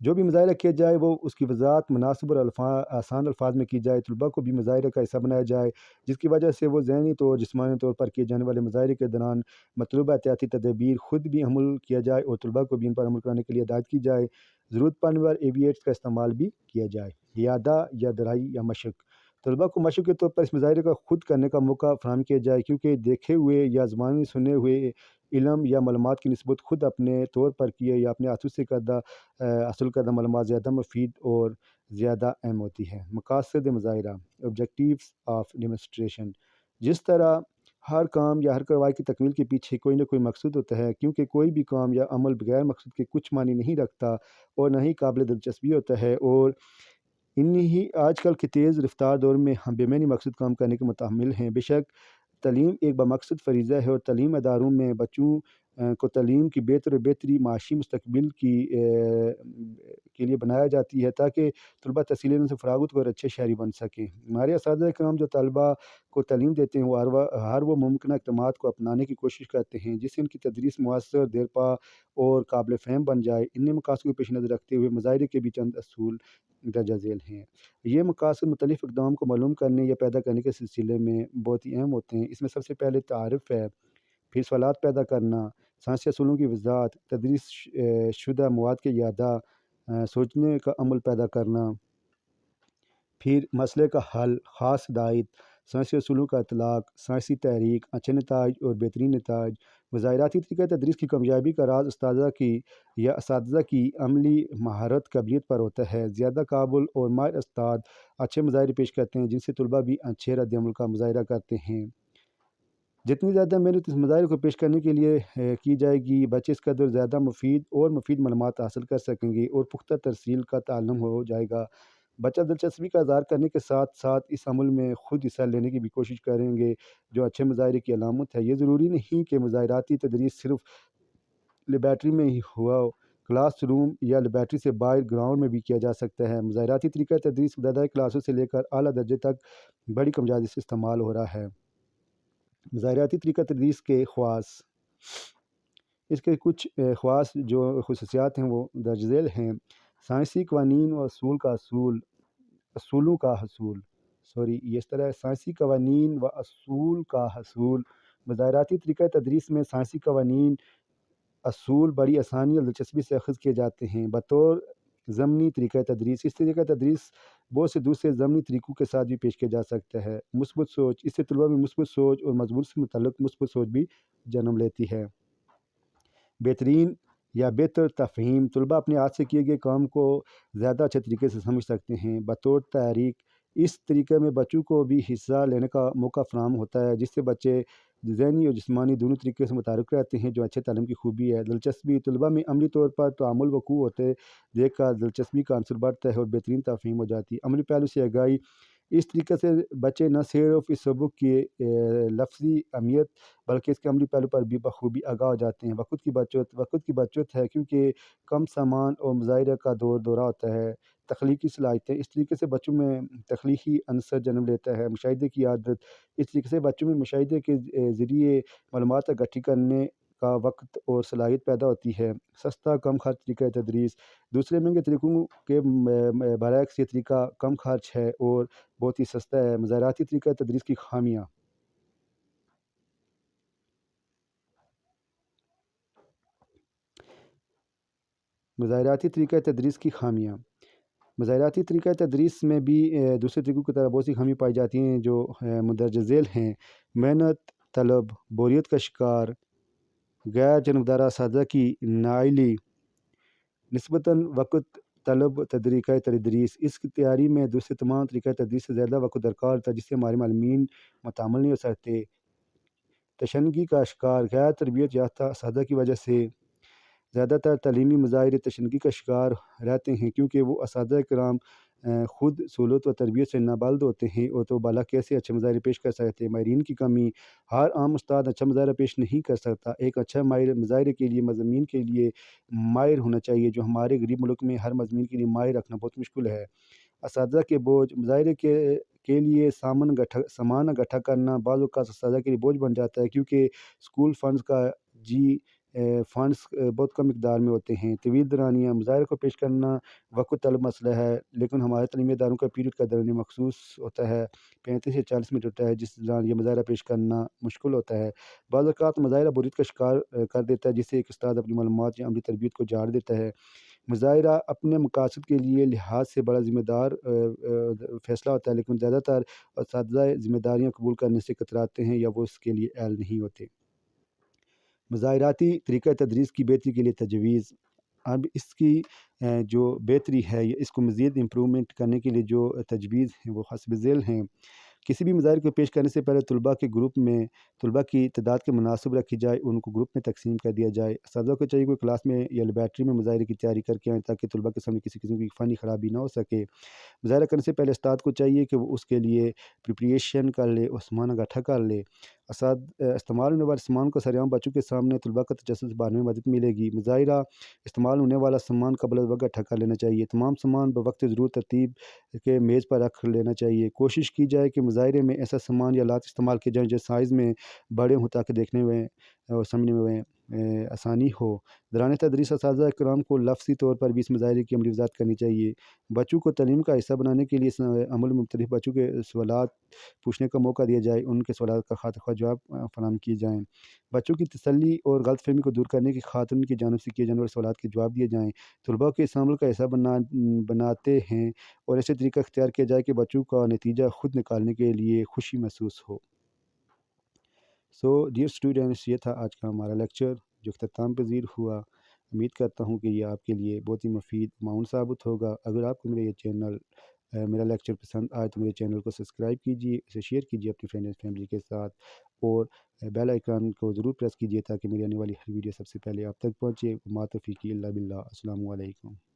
جو بھی مظاہرہ کیا جائے وہ اس کی وضاحت مناسب اور آسان الفاظ میں کی جائے، طلباء کو بھی مظاہرے کا حصہ بنایا جائے، جس کی وجہ سے وہ ذہنی طور جسمانی طور پر کیے جانے والے مظاہرے کے دوران مطلوبہ احتیاطی تدابیر خود بھی عمل کیا جائے اور طلباء کو بھی ان پر عمل کرنے کے لیے ہدایت کی جائے۔ ضرورت پڑنے پر ایویٹس کا استعمال بھی کیا جائے۔ یادہ یا درائی یا مشق، طلباء کو مشق کے طور پر اس مظاہرے کا خود کرنے کا موقع فراہم کیا جائے، کیونکہ دیکھے ہوئے یا زبانی سنے ہوئے علم یا معلومات کی نسبت خود اپنے طور پر کیے یا اپنے ہاتھوں سے حاصل کردہ معلومات زیادہ مفید اور زیادہ اہم ہوتی ہے۔ مقاصد مظاہرہ، آبجیکٹیوز آف ڈیمونسٹریشن، جس طرح ہر کام یا ہر کارروائی کی تکمیل کے پیچھے کوئی نہ کوئی مقصود ہوتا ہے، کیونکہ کوئی بھی کام یا عمل بغیر مقصود کے کچھ معنی نہیں رکھتا اور نہ ہی قابل دلچسپی ہوتا ہے، اور انہی آج کل کے تیز رفتار دور میں ہم بے معنی مقصود کام کرنے کے متحمل ہیں۔ بے شک تعلیم ایک بمقصد فریضہ ہے، اور تعلیم اداروں میں بچوں کو تعلیم کی بہتری معاشی مستقبل کے لیے بنایا جاتی ہے، تاکہ طلباء تحصیلی علم سے فراغت اور اچھے شہری بن سکیں۔ ہمارے اساتذہ کرام جو طلباء کو تعلیم دیتے ہیں وہ ہر وہ ممکنہ اقدامات کو اپنانے کی کوشش کرتے ہیں جس سے ان کی تدریس مؤثر، دیرپا اور قابل فہم بن جائے۔ ان مقاصد کو پیش نظر رکھتے ہوئے مظاہرے کے بھی چند اصول درجہ ذیل ہیں۔ یہ مقاصد مختلف اقدام کو معلوم کرنے یا پیدا کرنے کے سلسلے میں بہت ہی اہم ہوتے ہیں۔ اس میں سب سے پہلے تعارف ہے، پھر سوالات پیدا کرنا، سائنسی اصولوں کی وضاحت، تدریس شدہ مواد کے اعادہ، سوچنے کا عمل پیدا کرنا، پھر مسئلے کا حل، خاص ہدایت، سائنسی اصولوں کا اطلاق، سائنسی تحریک، اچھے نتائج اور بہترین نتائج۔ مظاہراتی طریقہ تدریس کی کامیابی کا راز اساتذہ کی عملی مہارت قابلیت پر ہوتا ہے۔ زیادہ قابل اور ماہر استاد اچھے مظاہرے پیش کرتے ہیں، جن سے طلباء بھی اچھے رد عمل کا مظاہرہ کرتے ہیں۔ جتنی زیادہ محنت اس مظاہرے کو پیش کرنے کے لیے کی جائے گی، بچے اس قدر زیادہ مفید معلومات حاصل کر سکیں گے اور پختہ ترسیل کا تعلم ہو جائے گا۔ بچہ دلچسپی کا اظہار کرنے کے ساتھ ساتھ اس عمل میں خود حصہ لینے کی بھی کوشش کریں گے، جو اچھے مظاہرے کی علامت ہے۔ یہ ضروری نہیں کہ مظاہراتی تدریس صرف لیبارٹری میں ہی ہوا ہو، کلاس روم یا لیبارٹری سے باہر گراؤنڈ میں بھی کیا جا سکتا ہے۔ مظاہراتی طریقہ تدریس ابتدائی کلاسوں سے لے کر اعلیٰ درجے تک بڑی کمزادی سے استعمال ہو رہا ہے۔ مظاہراتی طریقہ تدریس کے خواص، اس کے کچھ خواص جو خصوصیات ہیں وہ درج ذیل ہیں۔ سائنسی قوانین و اصولوں کا حصول، یہ اس طرح ہے، سائنسی قوانین و اصول کا حصول۔ مظاہراتی طریقہ تدریس میں سائنسی قوانین، اصول بڑی آسانی اور دلچسپی سے اخذ کیے جاتے ہیں۔ بطور ضمنی طریقہ تدریس، اس طریقہ تدریس بہت سے دوسرے ضمنی طریقوں کے ساتھ بھی پیش کیا جا سکتا ہے۔ مثبت سوچ، اس سے طلباء میں مثبت سوچ اور مضمون سے متعلق مثبت سوچ بھی جنم لیتی ہے۔ بہترین یا بہتر تفہیم، طلباء اپنے ہاتھ سے کیے گئے کام کو زیادہ اچھے طریقے سے سمجھ سکتے ہیں۔ بطور تحریک، اس طریقے میں بچوں کو بھی حصہ لینے کا موقع فراہم ہوتا ہے، جس سے بچے ذہنی اور جسمانی دونوں طریقے سے متحرک رہتے ہیں، جو اچھے تعلیم کی خوبی ہے۔ دلچسپی، طلباء میں عملی طور پر تعامل وقوع ہوتے دیکھ کر دلچسپی کا عنصر بڑھتا ہے اور بہترین تفہیم ہو جاتی ہے۔ عملی پہلو سے آگاہی، اس طریقے سے بچے نہ صرف اس سبق کی لفظی اہمیت بلکہ اس کے عملی پہلو پر بھی بخوبی آگاہ ہو جاتے ہیں۔ وقت کی بچت ہے، کیونکہ کم سامان اور مظاہرہ کا دورہ ہوتا ہے۔ تخلیقی صلاحیتیں، اس طریقے سے بچوں میں تخلیقی عنصر جنم لیتا ہے۔ مشاہدے کی عادت، اس طریقے سے بچوں میں مشاہدے کے ذریعے معلومات اکٹھی کرنے کا وقت اور صلاحیت پیدا ہوتی ہے۔ سستا کم خرچ طریقہ تدریس، دوسرے مہنگے طریقوں کے برعکس یہ طریقہ کم خرچ ہے اور بہت ہی سستا ہے۔ مظاہراتی طریقہ تدریس کی خامیاں، مظاہراتی طریقہ تدریس کی خامیاں، مظاہراتی طریقہ تدریس میں بھی دوسرے طریقوں کی طرح بہت سی خامی پائی جاتی ہیں جو مندرجہ ذیل ہیں۔ محنت طلب، بوریت کا شکار، غیر جانبدار اساتذہ کی نااہلی، نسبتاً وقت طلب طریقہ تدریس، اس کی تیاری میں دوسرے تمام طریقہ تدریس سے زیادہ وقت درکار ہوتا ہے، جس سے ہمارے معلمین متحمل نہیں ہو سکتے۔ تشنگی کا شکار، غیر تربیت یافتہ اساتذہ کی وجہ سے زیادہ تر تعلیمی مظاہرے تشنگی کا شکار رہتے ہیں، کیونکہ وہ اساتذہ کرام خود سہولت و تربیت سے نابلد ہوتے ہیں اور تو بالا کیسے اچھے مظاہرے پیش کر سکتے ہیں۔ ماہرین کی کمی، ہر عام استاد اچھا مظاہرہ پیش نہیں کر سکتا۔ ایک اچھا ماہر مظاہرے کے لیے مضامین کے لیے ماہر ہونا چاہیے، جو ہمارے غریب ملک میں ہر مضمون کے لیے ماہر رکھنا بہت مشکل ہے۔ اساتذہ کے بوجھ، مظاہرے کے لیے سامان اکٹھا کرنا بعض اوقات اساتذہ کے لیے بوجھ بن جاتا ہے، کیونکہ اسکول فنڈز کا فنڈس بہت کم مقدار میں ہوتے ہیں، طویل دورانیہ مظاہرے کو پیش کرنا وقت طلب مسئلہ ہے، لیکن ہمارے تعلیمی اداروں کا پیریڈ کا دورانیہ مخصوص ہوتا ہے، 35 سے 40 منٹ ہوتا ہے، جس دوران یہ مظاہرہ پیش کرنا مشکل ہوتا ہے۔ بعض اوقات مظاہرہ بوریت کا شکار کر دیتا ہے، جس سے ایک استاد اپنی معلومات یا عملی تربیت کو جھاڑ دیتا ہے۔ مظاہرہ اپنے مقاصد کے لیے لحاظ سے بڑا ذمہ دار فیصلہ ہوتا ہے، لیکن زیادہ تر اساتذہ ذمہ داریاں قبول کرنے سے کتراتے ہیں یا وہ اس کے لیے اہل نہیں ہوتے۔ مظاہراتی طریقہ تدریس کی بہتری کے لیے تجویز۔ اب اس کی جو بہتری ہے، اس کو مزید امپرومنٹ کرنے کے لیے جو تجویز ہیں وہ حسب ذیل ہیں۔ کسی بھی مظاہرے کو پیش کرنے سے پہلے طلباء کے گروپ میں طلباء کی تعداد کے مناسب رکھی جائے، ان کو گروپ میں تقسیم کر دیا جائے۔ اساتذہ کو چاہیے کوئی کلاس میں یا لیبارٹری میں مظاہرے کی تیاری کر کے آئیں، تاکہ طلباء کے سامنے کسی قسم کی فنی خرابی نہ ہو سکے۔ مظاہرہ کرنے سے پہلے استاد کو چاہیے کہ وہ اس کے لیے پریپریشن کر لے اور سامان اکٹھا کر لے۔ استعمال ہونے والے سامان کو سرعام بچوں کے سامنے طلباء کا تجسس بارنے میں مدد ملے گی۔ مظاہرہ استعمال ہونے والا سامان قبل از وقت اکٹھا کر لینا چاہیے۔ تمام سامان بوقت ضرورت ترتیب کے میز پر رکھ لینا چاہیے۔ کوشش کی جائے کہ مظاہرے میں ایسا سامان یا آلات استعمال کیے جائیں جو سائز میں بڑے ہوں، تاکہ دیکھنے میں اور سمجھنے میں آسانی ہو۔ دوران تدریس اساتذہ کرام کو لفظی طور پر بھی اس مظاہرے کی عملی وضاحت کرنی چاہیے۔ بچوں کو تعلیم کا حصہ بنانے کے لیے اس عمل میں مختلف بچوں کے سوالات پوچھنے کا موقع دیا جائے، ان کے سوالات کا خاطر خواہ جواب فراہم کیے جائیں۔ بچوں کی تسلی اور غلط فہمی کو دور کرنے کی خاطر ان کی جانب سے کیے جانے والے سوالات کے جواب دیے جائیں۔ طلباء کو اس عمل کا حصہ بناتے ہیں اور ایسے طریقہ اختیار کیا جائے کہ بچوں کا نتیجہ خود نکالنے کے لیے خوشی محسوس ہو۔ ڈیئر اسٹوڈنٹس، یہ تھا آج کا ہمارا لیکچر جو اختتام پذیر ہوا۔ امید کرتا ہوں کہ یہ آپ کے لیے بہت ہی مفید معاون ثابت ہوگا۔ اگر آپ کو میرا لیکچر پسند آئے تو میرے چینل کو سبسکرائب کیجیے، اسے شیئر کیجیے اپنی فرینڈ اینڈ فیملی کے ساتھ، اور بیل آئیکن کو ضرور پریس کیجیے تاکہ میری آنے والی ہر ویڈیو سب سے پہلے آپ تک پہنچے۔ ما توفیقی الا باللہ۔ السلام علیکم۔